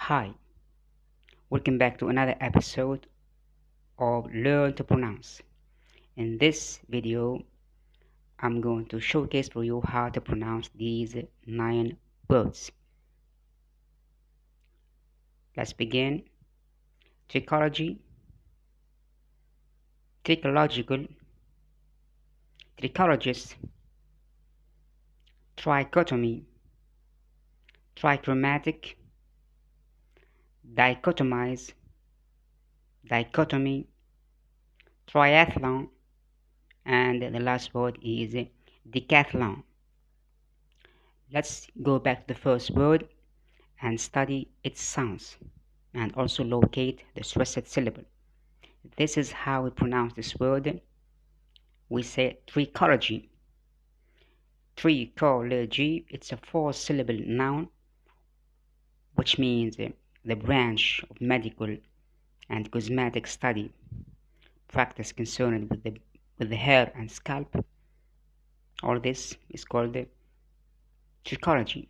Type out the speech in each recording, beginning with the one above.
Hi, welcome back to another episode of Learn to Pronounce. In this video, I'm going to showcase for you how to pronounce these 9 words. Let's begin. Trichology, trichological, trichologist, trichotomy, trichromatic, dichotomize, dichotomy, triathlon, and the last word is decathlon. Let's go back to the first word and study its sounds and also locate the stressed syllable. This is how we pronounce this word. We say trichology. Trichology, it's a 4-syllable noun, which means the branch of medical and cosmetic study, practice concerned with the hair and scalp. All this is called trichology.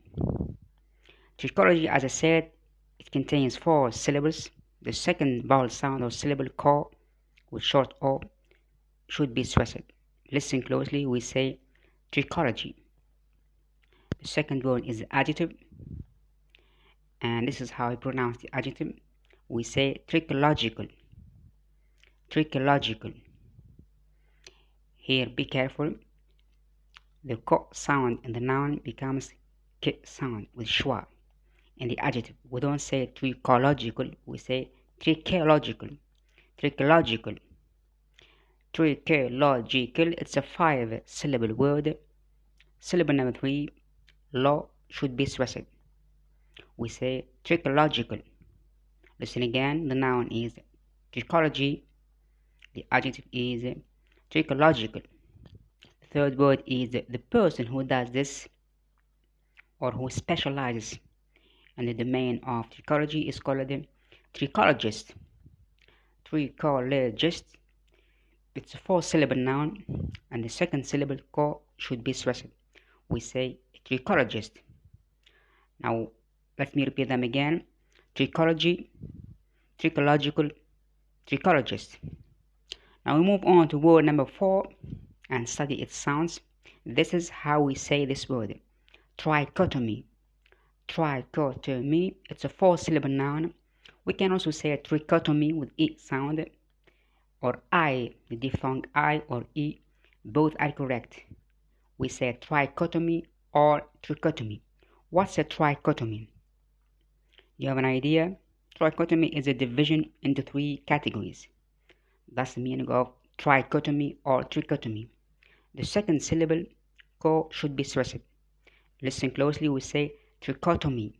Trichology, as I said, it contains 4 syllables. The second vowel sound or syllable ko with short o should be stressed. Listen closely. We say trichology. The second word is adjective, and this is how we pronounce the adjective. We say trichological. Trichological. Here, be careful. The ko sound in the noun becomes k sound with schwa. In the adjective, we don't say trichological. We say trichological. Trichological. Trichological. It's a 5-syllable word. Syllable number 3, lo should be stressed. We say trichological. Listen again. The noun is trichology. The adjective is trichological. The third word is the person who does this or who specializes in the domain of trichology is called a trichologist. Trichologist. It's a 4-syllable noun, and the second syllable ko should be stressed. We say trichologist. Now, let me repeat them again. Trichology, trichological, trichologist. Now we move on to word number 4 and study its sounds. This is how we say this word. Trichotomy. Trichotomy. It's a 4-syllable noun. We can also say a trichotomy with E sound or I, the diphthong I or E. Both are correct. We say trichotomy or trichotomy. What's a trichotomy? You have an idea? Trichotomy is a division into 3 categories. That's the meaning of trichotomy or trichotomy. The second syllable, ko, should be stressed. Listen closely. We say trichotomy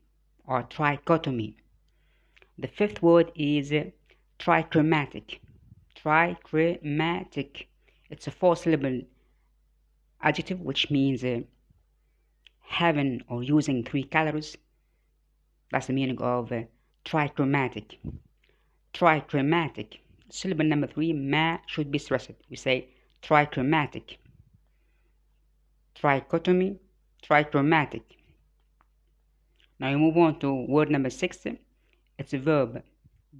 or trichotomy. The fifth word is trichromatic. Trichromatic. It's a 4-syllable adjective, which means having or using 3 colors. That's the meaning of trichromatic. Trichromatic. Syllable number 3, ma, should be stressed. We say trichromatic. Trichotomy, trichromatic. Now we move on to word number 6. It's a verb,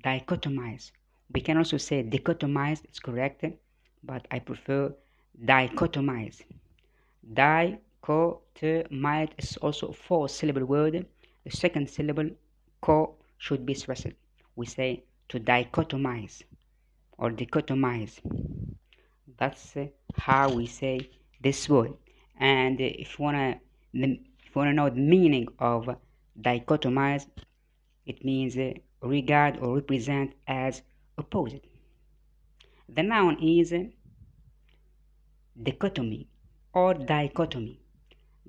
dichotomize. We can also say dichotomize, it's correct, but I prefer dichotomize. Dichotomize is also a 4-syllable word. The second syllable, ko, should be stressed. We say to dichotomize or dichotomize. That's how we say this word. And if you wanna know the meaning of dichotomize, it means regard or represent as opposite. The noun is dichotomy or dichotomy.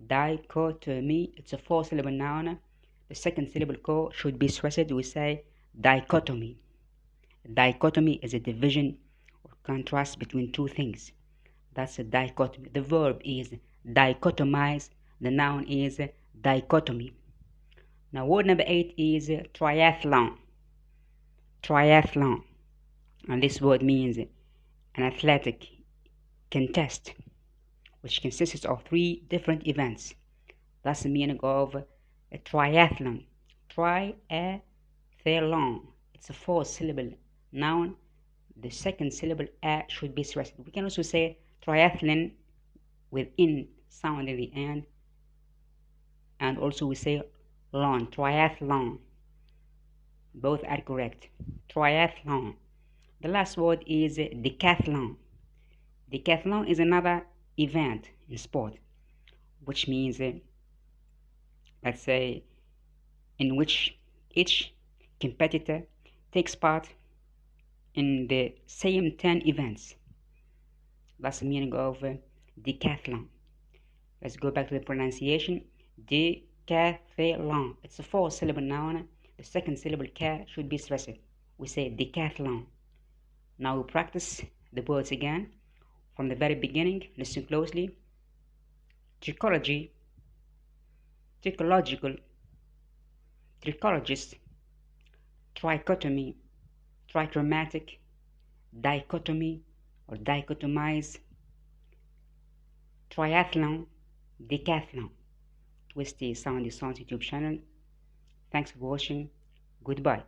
Dichotomy, it's a 4-syllable noun. The second syllable ko should be stressed. We say dichotomy. Dichotomy is a division or contrast between 2 things. That's a dichotomy. The verb is dichotomize. The noun is dichotomy. Now word number 8 is triathlon. Triathlon. And this word means an athletic contest, which consists of 3 different events. That's the meaning of a triathlon. Triathlon. Decathlon. It's a four-syllable noun. The second syllable a should be stressed. We can also say triathlon with in sound in the end, and also we say lawn, triathlon. Both are correct. Triathlon. The last word is decathlon. Decathlon is another event in sport, which means, let's say, in which each competitor takes part in the same 10 events. That's the meaning of decathlon. Let's go back to the pronunciation. Decathlon. It's a four-syllable noun. The second syllable ca should be stressed. We say decathlon. Now we practice the words again from the very beginning. Listen closely. Trichology, trichological, trichologist, trichotomy, trichromatic, dichotomy or dichotomize, triathlon, decathlon. Twisty Soundy Sounds YouTube channel. Thanks for watching. Goodbye.